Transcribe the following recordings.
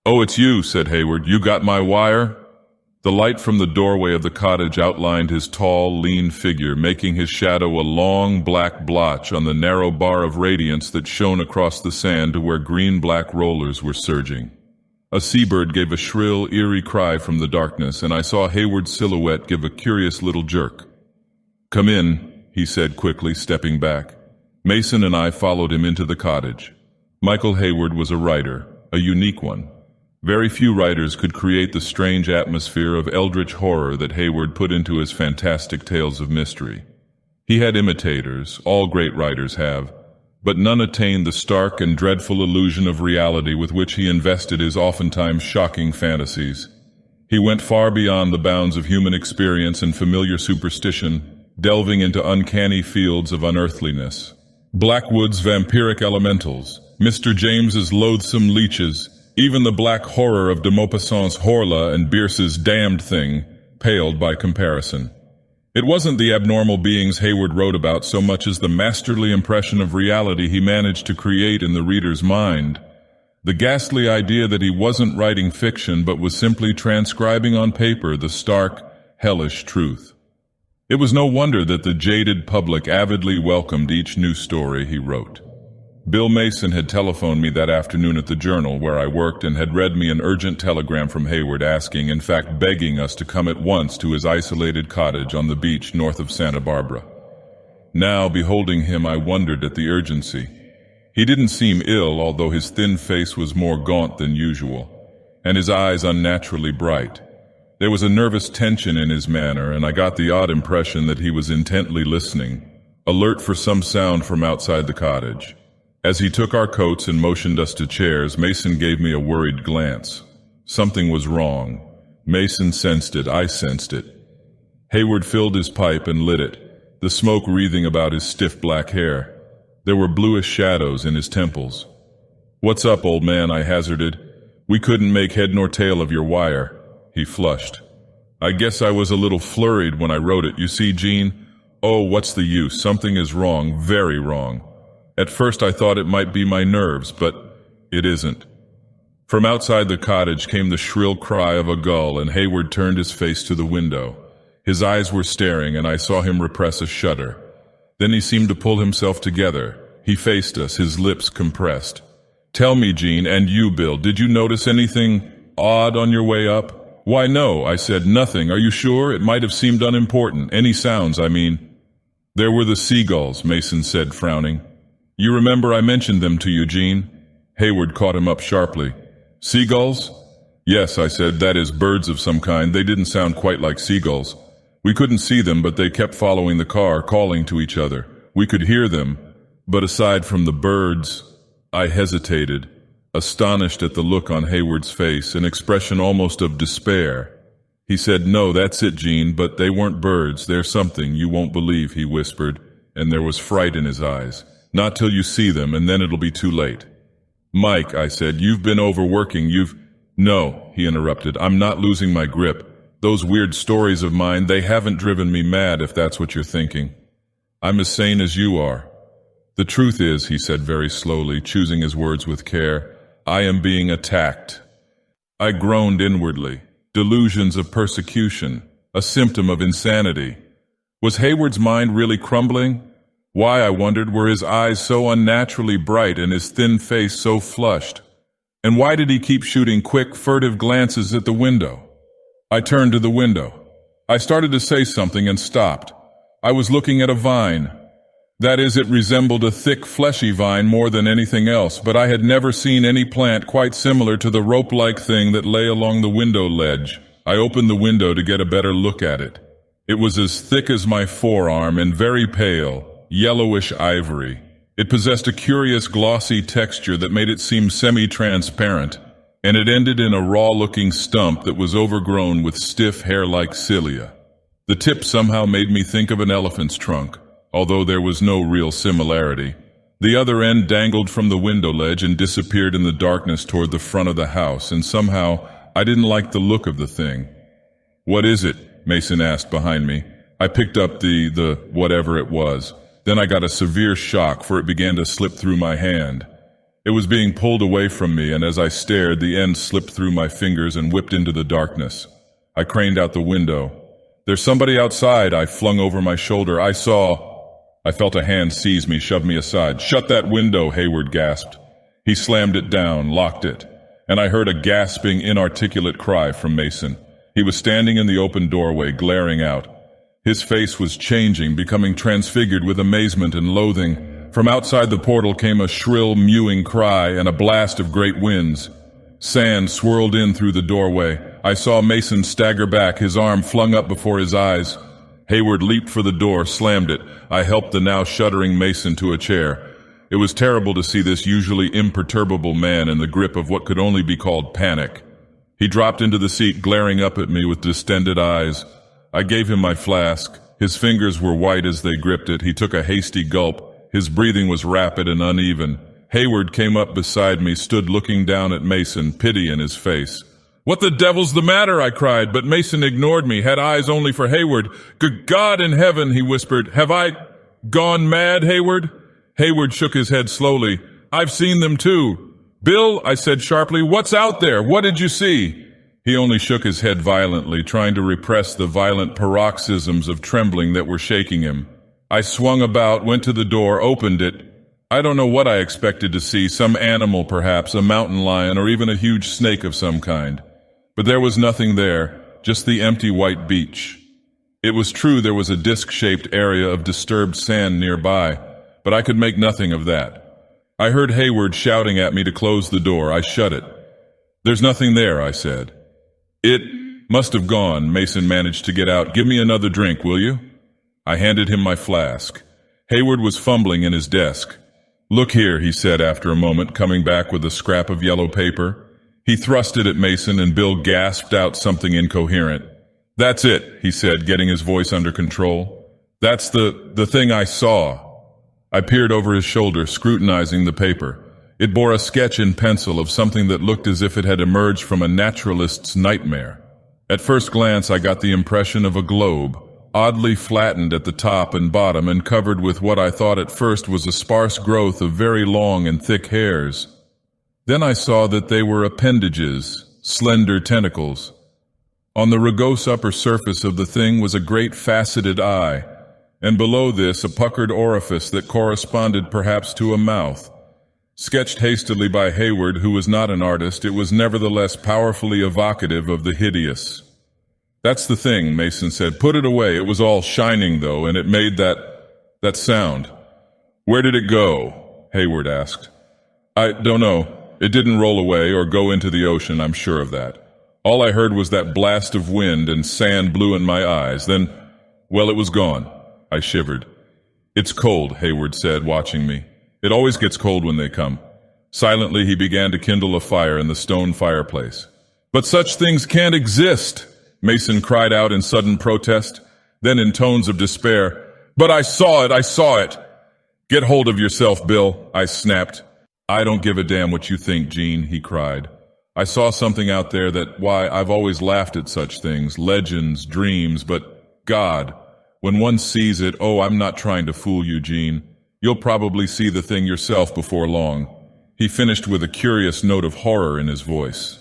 "Oh, it's you," said Hayward. "You got my wire?" The light from the doorway of the cottage outlined his tall, lean figure, making his shadow a long, black blotch on the narrow bar of radiance that shone across the sand to where green-black rollers were surging. A seabird gave a shrill, eerie cry from the darkness, and I saw Hayward's silhouette give a curious little jerk. "Come in," he said quickly, stepping back. Mason and I followed him into the cottage. Michael Hayward was a writer, a unique one. Very few writers could create the strange atmosphere of eldritch horror that Hayward put into his fantastic tales of mystery. He had imitators, all great writers have, but none attained the stark and dreadful illusion of reality with which he invested his oftentimes shocking fantasies. He went far beyond the bounds of human experience and familiar superstition, delving into uncanny fields of unearthliness. Blackwood's vampiric elementals, Mr. James's loathsome leeches, even the black horror of de Maupassant's Horla and Bierce's Damned Thing paled by comparison. It wasn't the abnormal beings Hayward wrote about so much as the masterly impression of reality he managed to create in the reader's mind. The ghastly idea that he wasn't writing fiction but was simply transcribing on paper the stark, hellish truth. It was no wonder that the jaded public avidly welcomed each new story he wrote. Bill Mason had telephoned me that afternoon at the Journal where I worked and had read me an urgent telegram from Hayward asking, in fact begging us to come at once to his isolated cottage on the beach north of Santa Barbara. Now, beholding him, I wondered at the urgency. He didn't seem ill, although his thin face was more gaunt than usual, and his eyes unnaturally bright. There was a nervous tension in his manner, and I got the odd impression that he was intently listening, alert for some sound from outside the cottage. As he took our coats and motioned us to chairs, Mason gave me a worried glance. Something was wrong. Mason sensed it. I sensed it. Hayward filled his pipe and lit it, the smoke wreathing about his stiff black hair. There were bluish shadows in his temples. "What's up, old man?" I hazarded. "We couldn't make head nor tail of your wire." He flushed. "I guess I was a little flurried when I wrote it. You see, Jean? Oh, what's the use? Something is wrong, very wrong. At first I thought it might be my nerves, but it isn't." From outside the cottage came the shrill cry of a gull, and Hayward turned his face to the window. His eyes were staring, and I saw him repress a shudder. Then he seemed to pull himself together. He faced us, his lips compressed. "Tell me, Jean, and you, Bill, did you notice anything odd on your way up?" "Why, no," I said. "Nothing. Are you sure? It might have seemed unimportant. Any sounds, I mean." "There were the seagulls," Mason said, frowning. "You remember I mentioned them to you, Jean?" Hayward caught him up sharply. "Seagulls?" "Yes," I said. "That is, birds of some kind. They didn't sound quite like seagulls. We couldn't see them, but they kept following the car, calling to each other. We could hear them, but aside from the birds—" I hesitated, astonished at the look on Hayward's face, an expression almost of despair. He said, "No, that's it, Jean, but they weren't birds. They're something you won't believe," he whispered, and there was fright in his eyes. "Not till you see them, and then it'll be too late." "Mike," I said, "you've been overworking, "No," he interrupted, "I'm not losing my grip. Those weird stories of mine, they haven't driven me mad, if that's what you're thinking. I'm as sane as you are. The truth is," he said very slowly, choosing his words with care, "I am being attacked." I groaned inwardly. Delusions of persecution, a symptom of insanity. Was Hayward's mind really crumbling? Why, I wondered, were his eyes so unnaturally bright and his thin face so flushed? And why did he keep shooting quick, furtive glances at the window? I turned to the window. I started to say something and stopped. I was looking at a vine. That is, it resembled a thick, fleshy vine more than anything else, but I had never seen any plant quite similar to the rope-like thing that lay along the window ledge. I opened the window to get a better look at it. It was as thick as my forearm and very pale, yellowish ivory. It possessed a curious glossy texture that made it seem semi-transparent, and it ended in a raw-looking stump that was overgrown with stiff hair-like cilia. The tip somehow made me think of an elephant's trunk, although there was no real similarity. The other end dangled from the window ledge and disappeared in the darkness toward the front of the house, and somehow I didn't like the look of the thing. "What is it?" Mason asked behind me. I picked up the whatever it was. Then I got a severe shock, for it began to slip through my hand. It was being pulled away from me, and as I stared, the end slipped through my fingers and whipped into the darkness. I craned out the window. "There's somebody outside," I flung over my shoulder. I felt a hand seize me, shove me aside. "Shut that window," Hayward gasped. He slammed it down, locked it, and I heard a gasping, inarticulate cry from Mason. He was standing in the open doorway, glaring out. His face was changing, becoming transfigured with amazement and loathing. From outside the portal came a shrill, mewing cry and a blast of great winds. Sand swirled in through the doorway. I saw Mason stagger back, his arm flung up before his eyes. Hayward leaped for the door, slammed it. I helped the now shuddering Mason to a chair. It was terrible to see this usually imperturbable man in the grip of what could only be called panic. He dropped into the seat, glaring up at me with distended eyes. I gave him my flask. His fingers were white as they gripped it. He took a hasty gulp. His breathing was rapid and uneven. Hayward came up beside me, stood looking down at Mason, pity in his face. "What the devil's the matter?" I cried, but Mason ignored me, had eyes only for Hayward. "Good God in heaven," he whispered. "Have I gone mad, Hayward?" Hayward shook his head slowly. "I've seen them too." "Bill," I said sharply, "what's out there? What did you see?" He only shook his head violently, trying to repress the violent paroxysms of trembling that were shaking him. I swung about, went to the door, opened it. I don't know what I expected to see, some animal perhaps, a mountain lion, or even a huge snake of some kind. But there was nothing there, just the empty white beach. It was true there was a disc-shaped area of disturbed sand nearby, but I could make nothing of that. I heard Hayward shouting at me to close the door. I shut it. "There's nothing there," I said. "It must have gone," Mason managed to get out. "Give me another drink, will you?" I handed him my flask. Hayward was fumbling in his desk. "Look here," he said after a moment, coming back with a scrap of yellow paper. He thrust it at Mason, and Bill gasped out something incoherent. "That's it," he said, getting his voice under control. "That's the thing I saw." I peered over his shoulder, scrutinizing the paper. It bore a sketch in pencil of something that looked as if it had emerged from a naturalist's nightmare. At first glance, I got the impression of a globe, oddly flattened at the top and bottom and covered with what I thought at first was a sparse growth of very long and thick hairs. Then I saw that they were appendages, slender tentacles. On the rugose upper surface of the thing was a great faceted eye, and below this a puckered orifice that corresponded perhaps to a mouth. Sketched hastily by Hayward, who was not an artist, it was nevertheless powerfully evocative of the hideous. "That's the thing," Mason said. "Put it away. It was all shining, though, and it made that sound." "Where did it go?" Hayward asked. "I don't know. It didn't roll away or go into the ocean, I'm sure of that. All I heard was that blast of wind and sand blew in my eyes. Then, well, it was gone." I shivered. "It's cold," Hayward said, watching me. "It always gets cold when they come." Silently, he began to kindle a fire in the stone fireplace. "But such things can't exist!" Mason cried out in sudden protest. Then in tones of despair, "But I saw it! I saw it!" "Get hold of yourself, Bill," I snapped. "I don't give a damn what you think, Gene," he cried. "I saw something out there why, I've always laughed at such things, legends, dreams, but God, when one sees it, oh, I'm not trying to fool you, Gene. You'll probably see the thing yourself before long." He finished with a curious note of horror in his voice.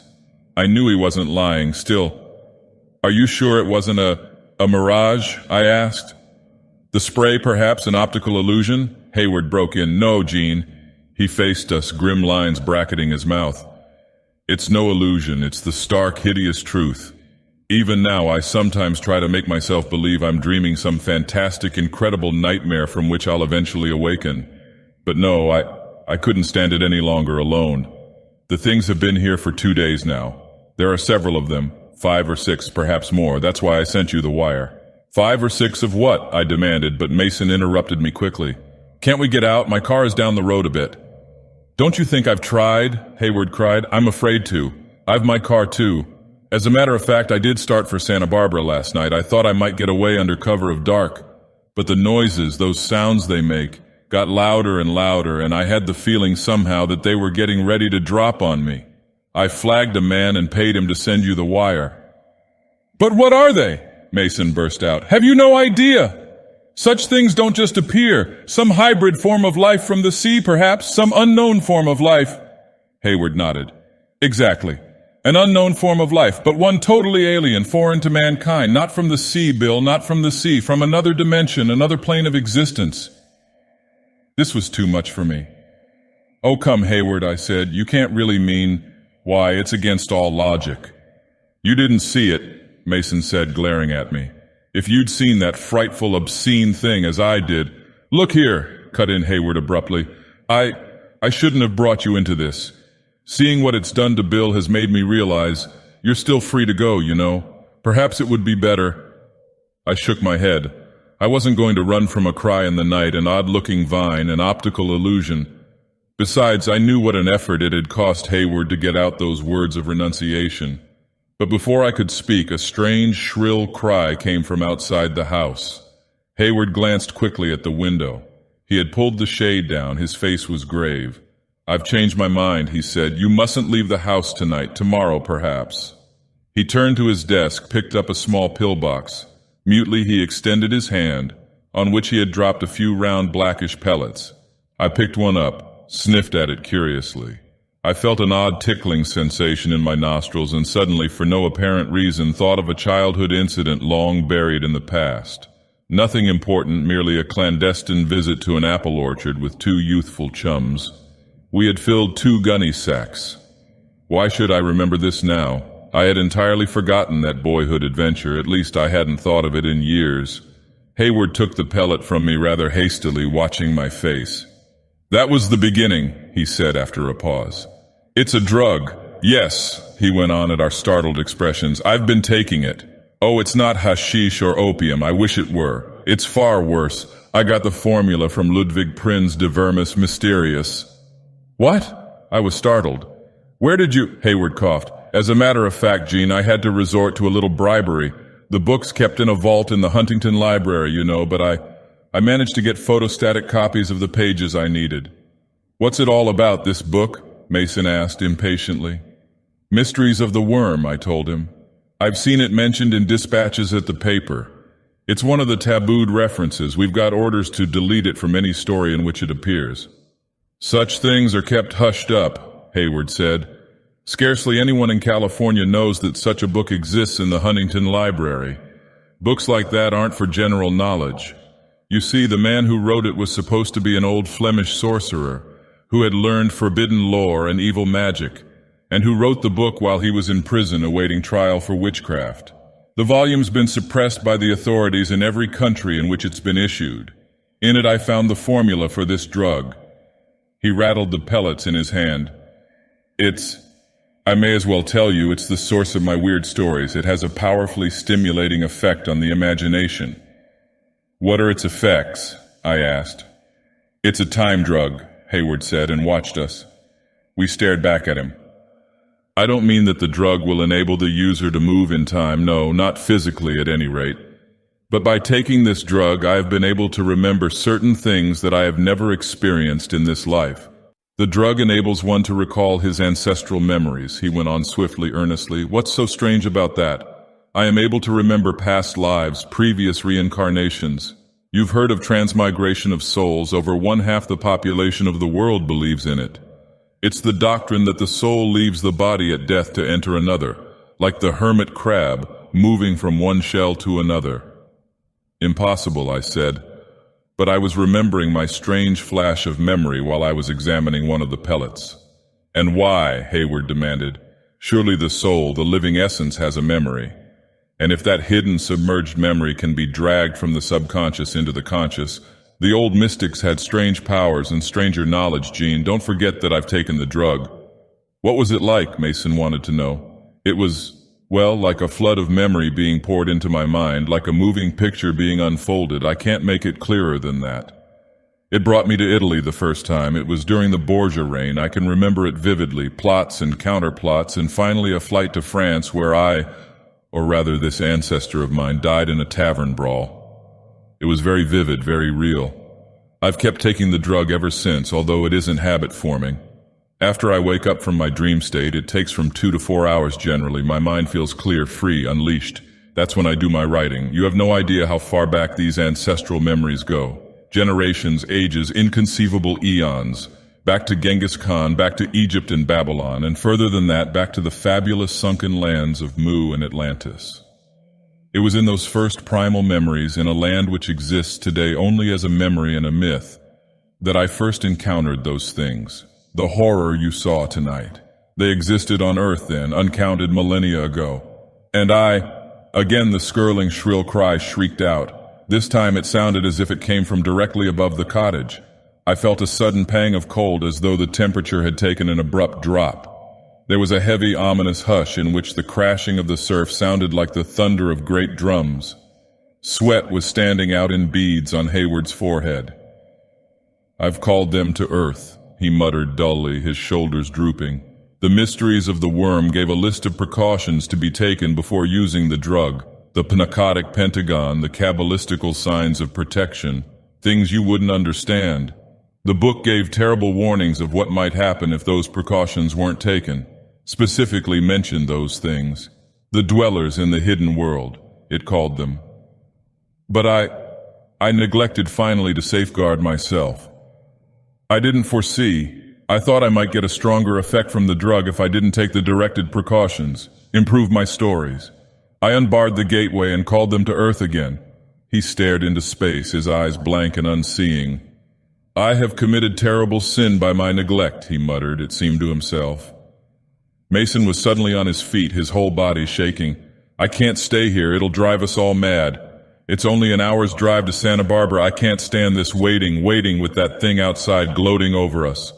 I knew he wasn't lying. Still, "Are you sure it wasn't a mirage?" I asked. "The spray, perhaps, an optical illusion?" Hayward broke in. "No, Gene." He faced us, grim lines bracketing his mouth. "It's no illusion. It's the stark, hideous truth. Even now, I sometimes try to make myself believe I'm dreaming some fantastic, incredible nightmare from which I'll eventually awaken. But no, I couldn't stand it any longer alone. The things have been here for 2 days now. There are several of them, 5 or 6, perhaps more. That's why I sent you the wire." "5 or 6 of what?" I demanded, but Mason interrupted me quickly. "Can't we get out? My car is down the road a bit." "Don't you think I've tried?" Hayward cried. "I'm afraid to. I've my car too. As a matter of fact, I did start for Santa Barbara last night. I thought I might get away under cover of dark. But the noises, those sounds they make, got louder and louder, and I had the feeling somehow that they were getting ready to drop on me. I flagged a man and paid him to send you the wire." "But what are they?" Mason burst out. "Have you no idea?" Such things don't just appear. Some hybrid form of life from the sea, perhaps, some unknown form of life. Hayward nodded. Exactly. An unknown form of life, but one totally alien, foreign to mankind. Not from the sea, Bill, not from the sea, from another dimension, another plane of existence. This was too much for me. Oh, come, Hayward, I said. You can't really mean, why, it's against all logic. You didn't see it, Mason said, glaring at me. If you'd seen that frightful, obscene thing as I did. Look here, cut in Hayward abruptly. I shouldn't have brought you into this. Seeing what it's done to Bill has made me realize you're still free to go, you know. Perhaps it would be better. I shook my head. I wasn't going to run from a cry in the night, an odd-looking vine, an optical illusion. Besides, I knew what an effort it had cost Hayward to get out those words of renunciation. But before I could speak, a strange, shrill cry came from outside the house. Hayward glanced quickly at the window. He had pulled the shade down. His face was grave. I've changed my mind, he said. You mustn't leave the house tonight. Tomorrow, perhaps. He turned to his desk, picked up a small pillbox. Mutely, he extended his hand, on which he had dropped a few round blackish pellets. I picked one up, sniffed at it curiously. I felt an odd tickling sensation in my nostrils and suddenly, for no apparent reason, thought of a childhood incident long buried in the past. Nothing important, merely a clandestine visit to an apple orchard with two youthful chums. We had filled 2 gunny sacks. Why should I remember this now? I had entirely forgotten that boyhood adventure, at least I hadn't thought of it in years. Hayward took the pellet from me rather hastily, watching my face. That was the beginning, he said after a pause. It's a drug. Yes, he went on at our startled expressions. I've been taking it. Oh, it's not hashish or opium. I wish it were. It's far worse. I got the formula from Ludwig Prinz de Vermis Mysterious. What? I was startled. Where did you? Hayward coughed. As a matter of fact, Gene, I had to resort to a little bribery. The book's kept in a vault in the Huntington Library, you know, but I managed to get photostatic copies of the pages I needed. What's it all about, this book? Mason asked impatiently. Mysteries of the Worm, I told him. I've seen it mentioned in dispatches at the paper. It's one of the tabooed references. We've got orders to delete it from any story in which it appears. Such things are kept hushed up, Hayward said. Scarcely anyone in California knows that such a book exists in the Huntington Library. Books like that aren't for general knowledge. You see, the man who wrote it was supposed to be an old Flemish sorcerer who had learned forbidden lore and evil magic, and who wrote the book while he was in prison awaiting trial for witchcraft. The volume's been suppressed by the authorities in every country in which it's been issued. In it I found the formula for this drug. He rattled the pellets in his hand. I may as well tell you, it's the source of my weird stories. It has a powerfully stimulating effect on the imagination. What are its effects? I asked. It's a time drug, Hayward said, and watched us. We stared back at him. I don't mean that the drug will enable the user to move in time, no, not physically at any rate. But by taking this drug, I have been able to remember certain things that I have never experienced in this life. The drug enables one to recall his ancestral memories, he went on swiftly, earnestly. What's so strange about that? I am able to remember past lives, previous reincarnations. You've heard of transmigration of souls. Over 1/2 the population of the world believes in it. It's the doctrine that the soul leaves the body at death to enter another, like the hermit crab, moving from one shell to another. Impossible, I said. But I was remembering my strange flash of memory while I was examining one of the pellets. And why? Hayward demanded. Surely the soul, the living essence, has a memory. And if that hidden, submerged memory can be dragged from the subconscious into the conscious, the old mystics had strange powers and stranger knowledge, Gene. Don't forget that I've taken the drug. What was it like? Mason wanted to know. It was, well, like a flood of memory being poured into my mind, like a moving picture being unfolded. I can't make it clearer than that. It brought me to Italy the first time. It was during the Borgia reign. I can remember it vividly, plots and counterplots, and finally a flight to France where or rather this ancestor of mine, died in a tavern brawl. It was very vivid, very real. I've kept taking the drug ever since, although it isn't habit-forming. After I wake up from my dream state, it takes from 2 to 4 hours generally. My mind feels clear, free, unleashed. That's when I do my writing. You have no idea how far back these ancestral memories go. Generations, ages, inconceivable eons. Back to Genghis Khan, back to Egypt and Babylon, and further than that, back to the fabulous sunken lands of Mu and Atlantis. It was in those first primal memories, in a land which exists today only as a memory and a myth, that I first encountered those things. The horror you saw tonight. They existed on Earth then, uncounted millennia ago. And again the skirling shrill cry shrieked out. This time it sounded as if it came from directly above the cottage. I felt a sudden pang of cold as though the temperature had taken an abrupt drop. There was a heavy, ominous hush in which the crashing of the surf sounded like the thunder of great drums. Sweat was standing out in beads on Hayward's forehead. "I've called them to Earth," he muttered dully, his shoulders drooping. The mysteries of the worm gave a list of precautions to be taken before using the drug, the narcotic pentagon, the kabbalistical signs of protection, things you wouldn't understand. The book gave terrible warnings of what might happen if those precautions weren't taken. Specifically mentioned those things. The dwellers in the hidden world, it called them. But I neglected finally to safeguard myself. I didn't foresee. I thought I might get a stronger effect from the drug if I didn't take the directed precautions, improve my stories. I unbarred the gateway and called them to Earth again. He stared into space, his eyes blank and unseeing. "I have committed terrible sin by my neglect," he muttered, it seemed to himself. Mason was suddenly on his feet, his whole body shaking. "I can't stay here, it'll drive us all mad. It's only an hour's drive to Santa Barbara. I can't stand this waiting with that thing outside gloating over us."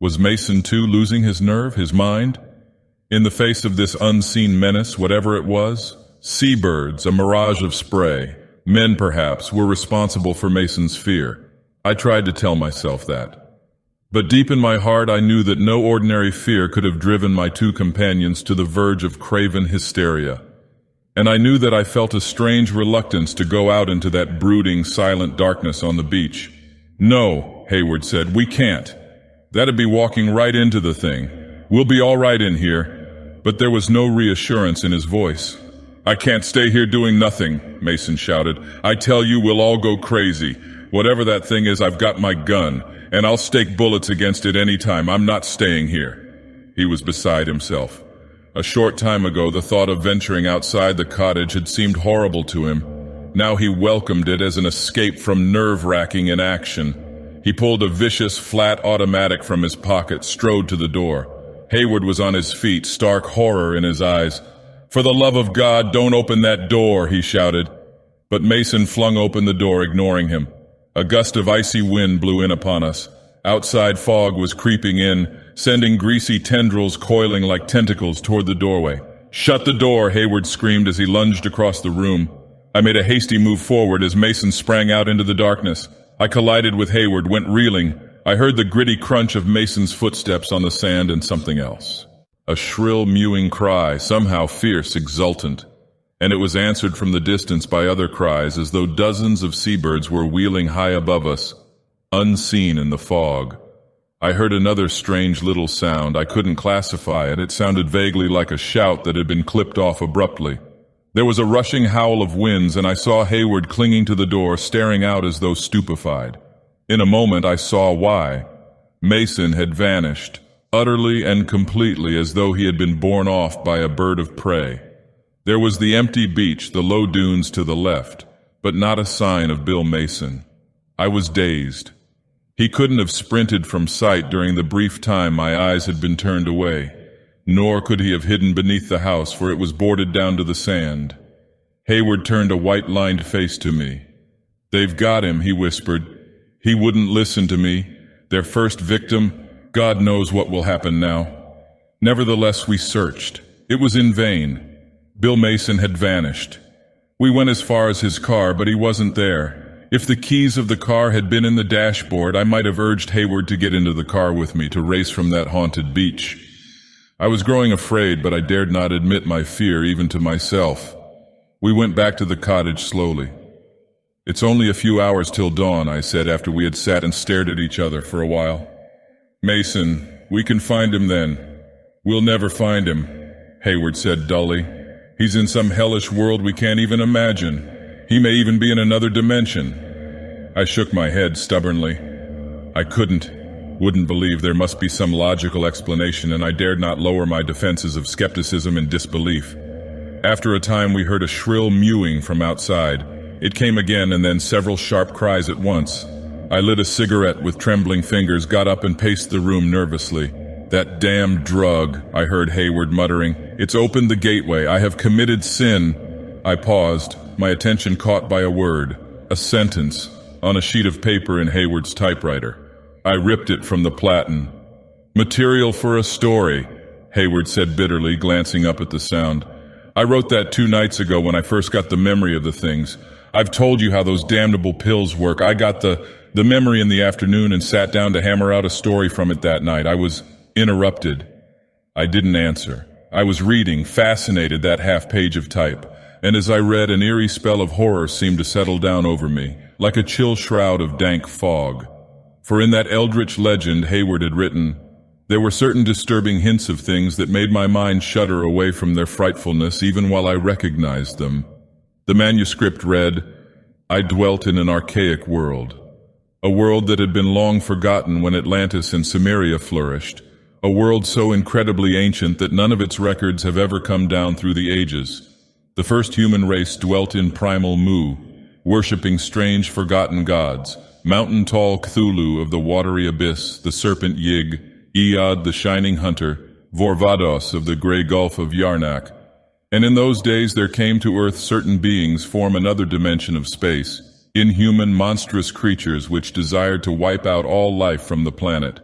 Was Mason too losing his nerve, his mind? In the face of this unseen menace, whatever it was, seabirds, a mirage of spray, men perhaps, were responsible for Mason's fear. I tried to tell myself that. But deep in my heart I knew that no ordinary fear could have driven my two companions to the verge of craven hysteria. And I knew that I felt a strange reluctance to go out into that brooding, silent darkness on the beach. "No," Hayward said, "we can't. That'd be walking right into the thing. We'll be all right in here." But there was no reassurance in his voice. "I can't stay here doing nothing," Mason shouted. "I tell you, we'll all go crazy. Whatever that thing is, I've got my gun, and I'll stake bullets against it any time. I'm not staying here." He was beside himself. A short time ago, the thought of venturing outside the cottage had seemed horrible to him. Now he welcomed it as an escape from nerve-wracking inaction. He pulled a vicious, flat automatic from his pocket, strode to the door. Hayward was on his feet, stark horror in his eyes. "For the love of God, don't open that door," he shouted. But Mason flung open the door, ignoring him. A gust of icy wind blew in upon us. Outside fog was creeping in, sending greasy tendrils coiling like tentacles toward the doorway. "Shut the door," Hayward screamed as he lunged across the room. I made a hasty move forward as Mason sprang out into the darkness. I collided with Hayward, went reeling. I heard the gritty crunch of Mason's footsteps on the sand and something else. A shrill mewing cry, somehow fierce, exultant. And it was answered from the distance by other cries, as though dozens of seabirds were wheeling high above us, unseen in the fog. I heard another strange little sound. I couldn't classify it. It sounded vaguely like a shout that had been clipped off abruptly. There was a rushing howl of winds, and I saw Hayward clinging to the door, staring out as though stupefied. In a moment I saw why. Mason had vanished, utterly and completely, as though he had been borne off by a bird of prey. There was the empty beach, the low dunes to the left, but not a sign of Bill Mason. I was dazed. He couldn't have sprinted from sight during the brief time my eyes had been turned away, nor could he have hidden beneath the house, for it was boarded down to the sand. Hayward turned a white-lined face to me. "They've got him," he whispered. "He wouldn't listen to me. Their first victim. God knows what will happen now." Nevertheless, we searched. It was in vain. Bill Mason had vanished. We went as far as his car, but he wasn't there. If the keys of the car had been in the dashboard, I might have urged Hayward to get into the car with me to race from that haunted beach. I was growing afraid, but I dared not admit my fear even to myself. We went back to the cottage slowly. "It's only a few hours till dawn," I said after we had sat and stared at each other for a while. "Mason, we can find him then." "We'll never find him," Hayward said dully. He's in some hellish world we can't even imagine. He may even be in another dimension. I shook my head stubbornly. I wouldn't believe there must be some logical explanation, and I dared not lower my defenses of skepticism and disbelief. After a time we heard a shrill mewing from outside. It came again, and then several sharp cries at once. I lit a cigarette with trembling fingers, got up and paced the room nervously. "That damned drug," I heard Hayward muttering. "It's opened the gateway. I have committed sin." I paused, my attention caught by a word, a sentence, on a sheet of paper in Hayward's typewriter. I ripped it from the platen. "Material for a story," Hayward said bitterly, glancing up at the sound. "I wrote that 2 nights ago when I first got the memory of the things. I've told you how those damnable pills work. I got the memory in the afternoon and sat down to hammer out a story from it that night. I was interrupted. I didn't answer. I was reading, fascinated, that half-page of type, and as I read, an eerie spell of horror seemed to settle down over me, like a chill shroud of dank fog. For in that eldritch legend Hayward had written, there were certain disturbing hints of things that made my mind shudder away from their frightfulness even while I recognized them. The manuscript read, "I dwelt in an archaic world, a world that had been long forgotten when Atlantis and Cimmeria flourished, a world so incredibly ancient that none of its records have ever come down through the ages. The first human race dwelt in primal Mu, worshipping strange forgotten gods, mountain-tall Cthulhu of the watery abyss, the serpent Yig, Iod the shining hunter, Vorvados of the gray gulf of Yarnak. And in those days there came to earth certain beings form another dimension of space, inhuman, monstrous creatures which desired to wipe out all life from the planet.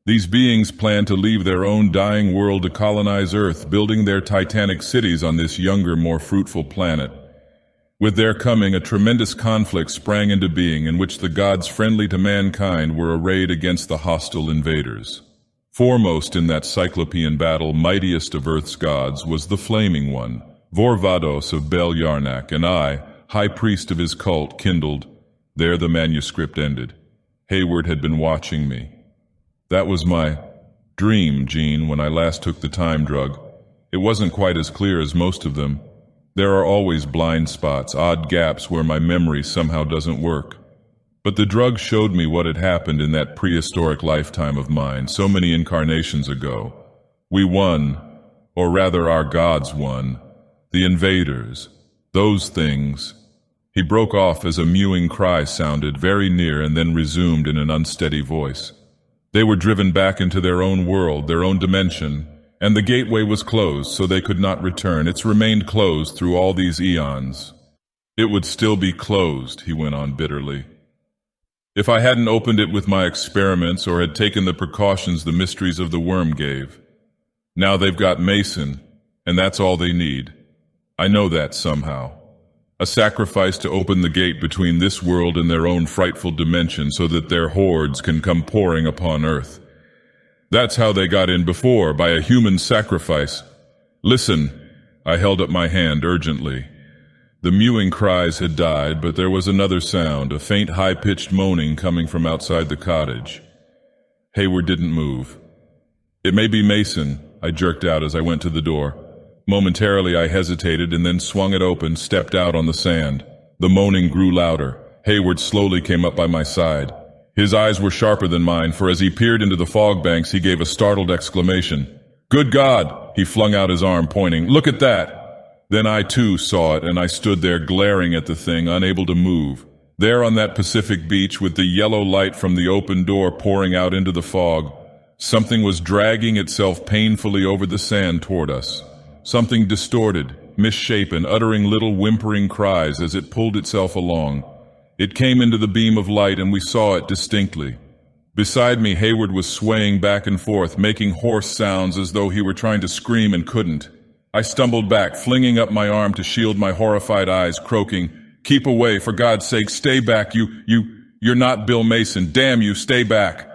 These beings planned to leave their own dying world to colonize Earth, building their titanic cities on this younger, more fruitful planet. With their coming, a tremendous conflict sprang into being in which the gods friendly to mankind were arrayed against the hostile invaders. Foremost in that cyclopean battle, mightiest of Earth's gods, was the Flaming One, Vorvados of Bel Yarnak, and I, high priest of his cult, kindled. There the manuscript ended. Hayward had been watching me. That was my dream, Jean, when I last took the time drug. It wasn't quite as clear as most of them. There are always blind spots, odd gaps where my memory somehow doesn't work. But the drug showed me what had happened in that prehistoric lifetime of mine, so many incarnations ago. We won, or rather our gods won. The invaders, those things. He broke off as a mewing cry sounded very near and then resumed in an unsteady voice. They were driven back into their own world, their own dimension, and the gateway was closed so they could not return. It's remained closed through all these eons. It would still be closed, he went on bitterly. If I hadn't opened it with my experiments or had taken the precautions the mysteries of the worm gave. Now they've got Mason, and that's all they need. I know that somehow. A sacrifice to open the gate between this world and their own frightful dimension so that their hordes can come pouring upon Earth. That's how they got in before, by a human sacrifice. Listen, I held up my hand urgently. The mewing cries had died, but there was another sound, a faint high-pitched moaning coming from outside the cottage. Hayward didn't move. It may be Mason, I jerked out as I went to the door. Momentarily I hesitated and then swung it open, stepped out on the sand. The moaning grew louder. Hayward slowly came up by my side. His eyes were sharper than mine, for as he peered into the fog banks he gave a startled exclamation. "Good God!" He flung out his arm, pointing. "Look at that!" Then I too saw it, and I stood there glaring at the thing, unable to move. There on that Pacific beach, with the yellow light from the open door pouring out into the fog, something was dragging itself painfully over the sand toward us. Something distorted, misshapen, uttering little whimpering cries as it pulled itself along. It came into the beam of light and we saw it distinctly. Beside me, Hayward was swaying back and forth, making hoarse sounds as though he were trying to scream and couldn't. I stumbled back, flinging up my arm to shield my horrified eyes, croaking, "Keep away, for God's sake, stay back, you're not Bill Mason, damn you, stay back."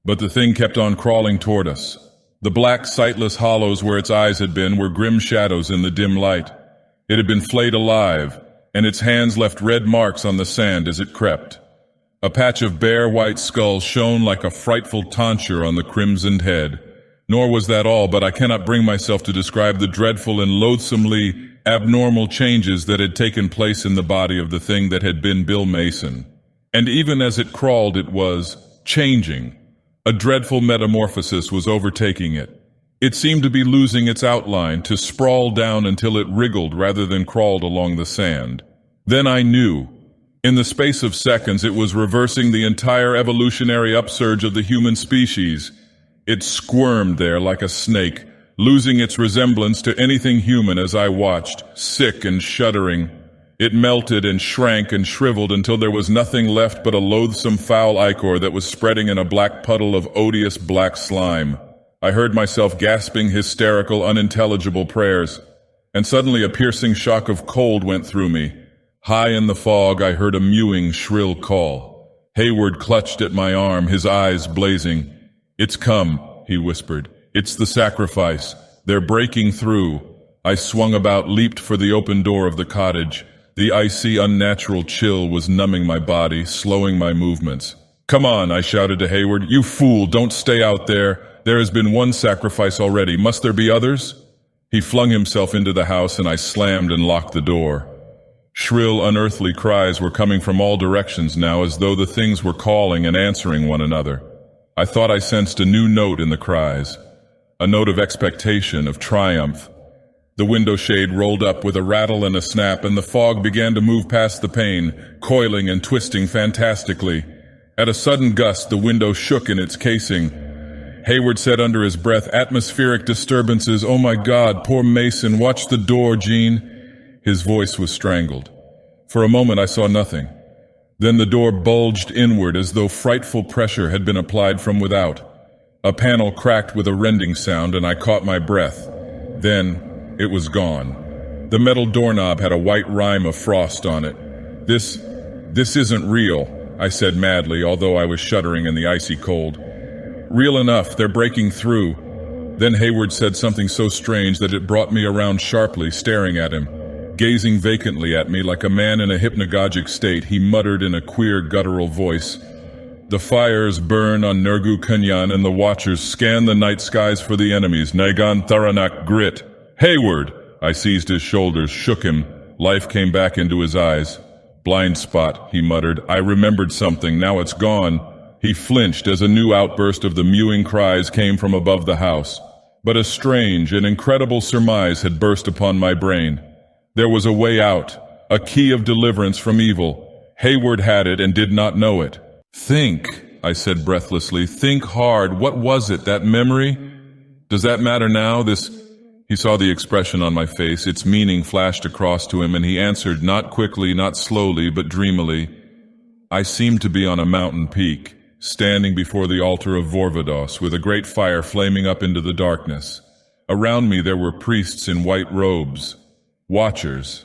But the thing kept on crawling toward us. The black, sightless hollows where its eyes had been were grim shadows in the dim light. It had been flayed alive, and its hands left red marks on the sand as it crept. A patch of bare white skull shone like a frightful tonsure on the crimsoned head. Nor was that all, but I cannot bring myself to describe the dreadful and loathsomely abnormal changes that had taken place in the body of the thing that had been Bill Mason. And even as it crawled, it was changing. A dreadful metamorphosis was overtaking it. It seemed to be losing its outline, to sprawl down until it wriggled rather than crawled along the sand. Then I knew. In the space of seconds, it was reversing the entire evolutionary upsurge of the human species. It squirmed there like a snake, losing its resemblance to anything human as I watched, sick and shuddering. It melted and shrank and shriveled until there was nothing left but a loathsome foul ichor that was spreading in a black puddle of odious black slime. I heard myself gasping hysterical, unintelligible prayers, and suddenly a piercing shock of cold went through me. High in the fog, I heard a mewing, shrill call. Hayward clutched at my arm, his eyes blazing. "It's come," he whispered. "It's the sacrifice. They're breaking through." I swung about, leaped for the open door of the cottage. The icy, unnatural chill was numbing my body, slowing my movements. "Come on," I shouted to Hayward. "You fool, don't stay out there. There has been one sacrifice already. Must there be others?" He flung himself into the house, and I slammed and locked the door. Shrill, unearthly cries were coming from all directions now, as though the things were calling and answering one another. I thought I sensed a new note in the cries, a note of expectation, of triumph. The window shade rolled up with a rattle and a snap, and the fog began to move past the pane, coiling and twisting fantastically. At a sudden gust, the window shook in its casing. Hayward said under his breath, "Atmospheric disturbances. Oh my God, poor Mason. Watch the door, Gene." His voice was strangled. For a moment I saw nothing. Then the door bulged inward as though frightful pressure had been applied from without. A panel cracked with a rending sound, and I caught my breath. Then it was gone. The metal doorknob had a white rime of frost on it. This isn't real," I said madly, although I was shuddering in the icy cold. "Real enough, they're breaking through." Then Hayward said something so strange that it brought me around sharply, staring at him. Gazing vacantly at me like a man in a hypnagogic state, he muttered in a queer, guttural voice, "The fires burn on Nergu Kunyan, and the watchers scan the night skies for the enemies. Nagan Tharanak Grit." "Hayward!" I seized his shoulders, shook him. Life came back into his eyes. "Blind spot," he muttered. "I remembered something. Now it's gone." He flinched as a new outburst of the mewing cries came from above the house. But a strange and incredible surmise had burst upon my brain. There was a way out, a key of deliverance from evil. Hayward had it and did not know it. "Think," I said breathlessly. "Think hard. What was it, that memory? Does that matter now? He saw the expression on my face. Its meaning flashed across to him, and he answered, not quickly, not slowly, but dreamily. "I seemed to be on a mountain peak, standing before the altar of Vorvados, with a great fire flaming up into the darkness. Around me there were priests in white robes. Watchers.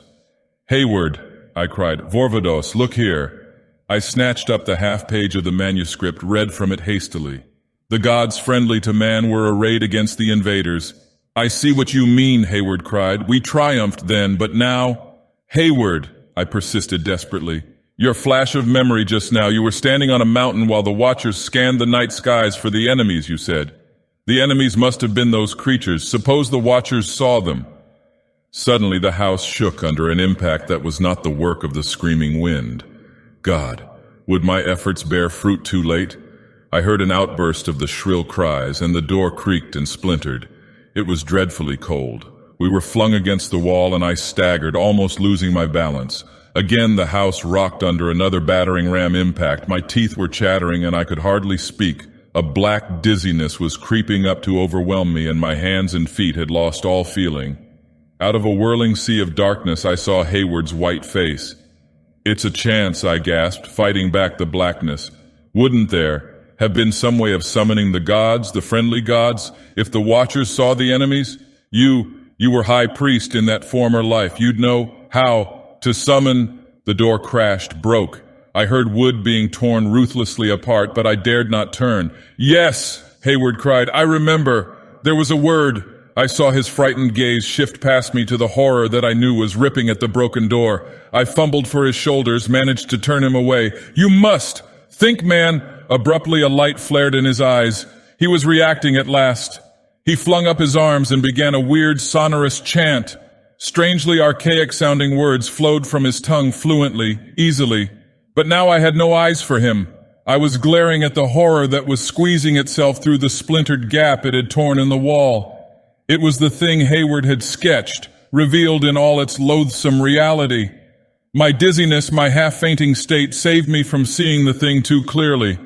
'Hayward,' I cried, 'Vorvados, look here.' I snatched up the half-page of the manuscript, read from it hastily. The gods friendly to man were arrayed against the invaders. 'I see what you mean,' Hayward cried. 'We triumphed then, but now—' 'Hayward,' I persisted desperately, 'your flash of memory just now, you were standing on a mountain while the watchers scanned the night skies for the enemies, you said. The enemies must have been those creatures. Suppose the watchers saw them.' Suddenly the house shook under an impact that was not the work of the screaming wind. God, would my efforts bear fruit too late? I heard an outburst of the shrill cries, and the door creaked and splintered. It was dreadfully cold. We were flung against the wall, and I staggered, almost losing my balance. Again the house rocked under another battering ram impact. My teeth were chattering, and I could hardly speak. A black dizziness was creeping up to overwhelm me, and my hands and feet had lost all feeling. Out of a whirling sea of darkness I saw Hayward's white face. "It's a chance," I gasped, fighting back the blackness. "Wouldn't there have been some way of summoning the gods, the friendly gods, if the watchers saw the enemies? You were high priest in that former life. You'd know how to summon—" The door crashed, broke. I heard wood being torn ruthlessly apart, but I dared not turn. "Yes," Hayward cried, "I remember. There was a word." I saw his frightened gaze shift past me to the horror that I knew was ripping at the broken door. I fumbled for his shoulders, managed to turn him away. "You must! Think, man!" Abruptly a light flared in his eyes. He was reacting at last. He flung up his arms and began a weird, sonorous chant. Strangely archaic-sounding words flowed from his tongue fluently, easily. But now I had no eyes for him. I was glaring at the horror that was squeezing itself through the splintered gap it had torn in the wall. It was the thing Hayward had sketched, revealed in all its loathsome reality. My dizziness, my half-fainting state saved me from seeing the thing too clearly.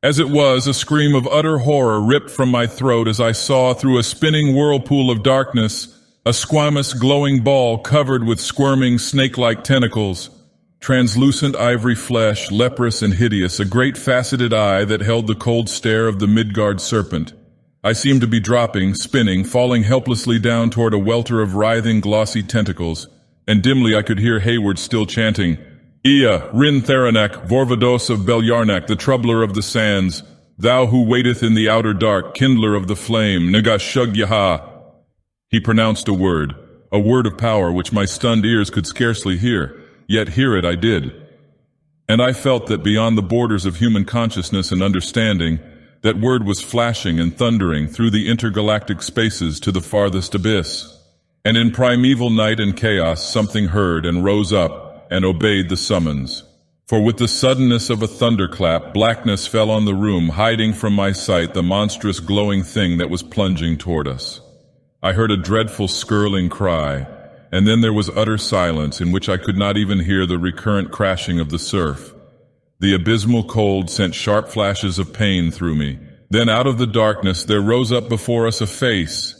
As it was, a scream of utter horror ripped from my throat as I saw, through a spinning whirlpool of darkness, a squamous glowing ball covered with squirming snake-like tentacles. Translucent ivory flesh, leprous and hideous, a great faceted eye that held the cold stare of the Midgard serpent. I seemed to be dropping, spinning, falling helplessly down toward a welter of writhing, glossy tentacles, and dimly I could hear Hayward still chanting, Ea, Rin Theranak, Vorvados of Beljarnak, the troubler of the sands, thou who waiteth in the outer dark, kindler of the flame, Nagashug Yaha. He pronounced a word of power which my stunned ears could scarcely hear, yet hear it I did. And I felt that beyond the borders of human consciousness and understanding, that word was flashing and thundering through the intergalactic spaces to the farthest abyss. And in primeval night and chaos something heard and rose up, and obeyed the summons. For with the suddenness of a thunderclap, blackness fell on the room, hiding from my sight the monstrous glowing thing that was plunging toward us. I heard a dreadful skirling cry, and then there was utter silence in which I could not even hear the recurrent crashing of the surf. The abysmal cold sent sharp flashes of pain through me. Then out of the darkness there rose up before us a face.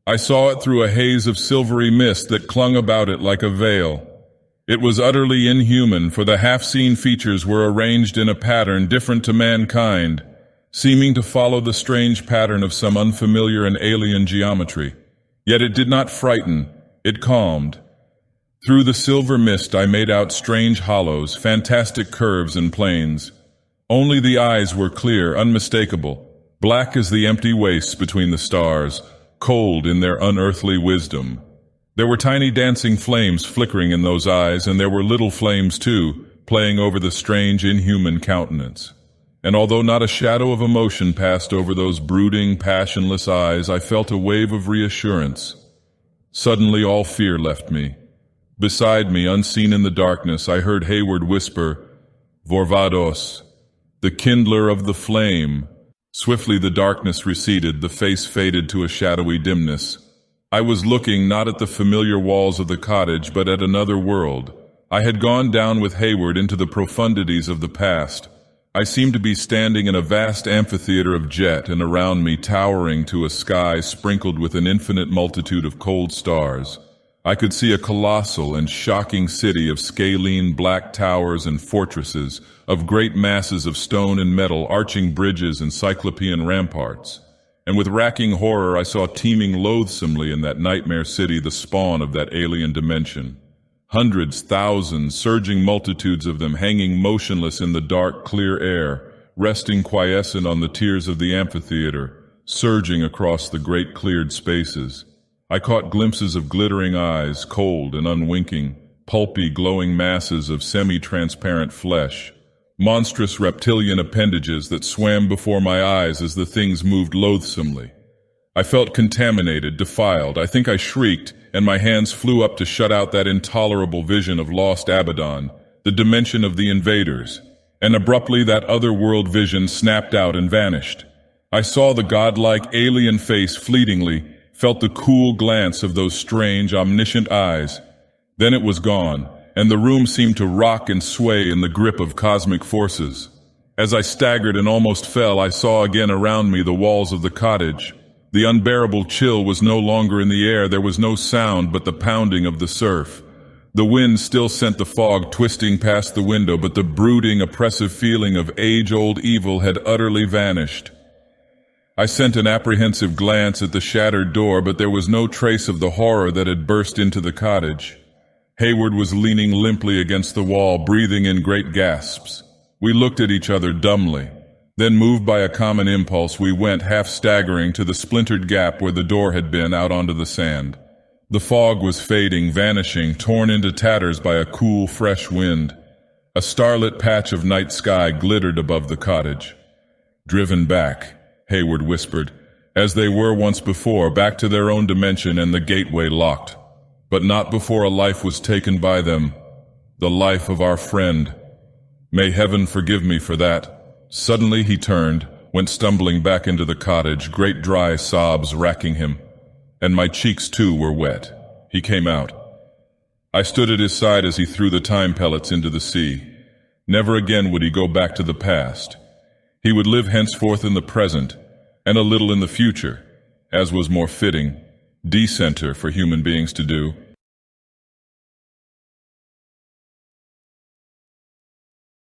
I saw it through a haze of silvery mist that clung about it like a veil. It was utterly inhuman, for the half-seen features were arranged in a pattern different to mankind, seeming to follow the strange pattern of some unfamiliar and alien geometry. Yet it did not frighten, it calmed. Through the silver mist I made out strange hollows, fantastic curves and planes. Only the eyes were clear, unmistakable, black as the empty wastes between the stars, cold in their unearthly wisdom. There were tiny dancing flames flickering in those eyes, and there were little flames too, playing over the strange, inhuman countenance. And although not a shadow of emotion passed over those brooding, passionless eyes, I felt a wave of reassurance. Suddenly all fear left me. Beside me, unseen in the darkness, I heard Hayward whisper, Vorvados, the kindler of the flame. Swiftly the darkness receded, the face faded to a shadowy dimness. I was looking not at the familiar walls of the cottage, but at another world. I had gone down with Hayward into the profundities of the past. I seemed to be standing in a vast amphitheater of jet, and around me, towering to a sky sprinkled with an infinite multitude of cold stars, I could see a colossal and shocking city of scalene black towers and fortresses, of great masses of stone and metal, arching bridges and cyclopean ramparts. And with racking horror I saw teeming loathsomely in that nightmare city the spawn of that alien dimension. Hundreds, thousands, surging multitudes of them hanging motionless in the dark, clear air, resting quiescent on the tiers of the amphitheater, surging across the great cleared spaces. I caught glimpses of glittering eyes, cold and unwinking, pulpy, glowing masses of semi-transparent flesh, monstrous reptilian appendages that swam before my eyes as the things moved loathsomely. I felt contaminated, defiled. I think I shrieked, and my hands flew up to shut out that intolerable vision of lost Abaddon, the dimension of the invaders, and abruptly that other-world vision snapped out and vanished. I saw the godlike alien face fleetingly, felt the cool glance of those strange, omniscient eyes. Then it was gone, and the room seemed to rock and sway in the grip of cosmic forces. As I staggered and almost fell, I saw again around me the walls of the cottage. The unbearable chill was no longer in the air. There was no sound but the pounding of the surf. The wind still sent the fog twisting past the window, but the brooding, oppressive feeling of age-old evil had utterly vanished. I sent an apprehensive glance at the shattered door, but there was no trace of the horror that had burst into the cottage. Hayward was leaning limply against the wall, breathing in great gasps. We looked at each other dumbly. Then, moved by a common impulse, we went, half staggering, to the splintered gap where the door had been, out onto the sand. The fog was fading, vanishing, torn into tatters by a cool, fresh wind. A starlit patch of night sky glittered above the cottage. "Driven back," Hayward whispered, "as they were once before, back to their own dimension and the gateway locked." but not before a life was taken by them, the life of our friend. May heaven forgive me for that. Suddenly he turned, went stumbling back into the cottage, great dry sobs racking him, and my cheeks too were wet. He came out. I stood at his side as he threw the time pellets into the sea. Never again would he go back to the past. He would live henceforth in the present, and a little in the future, as was more fitting, decenter for human beings to do.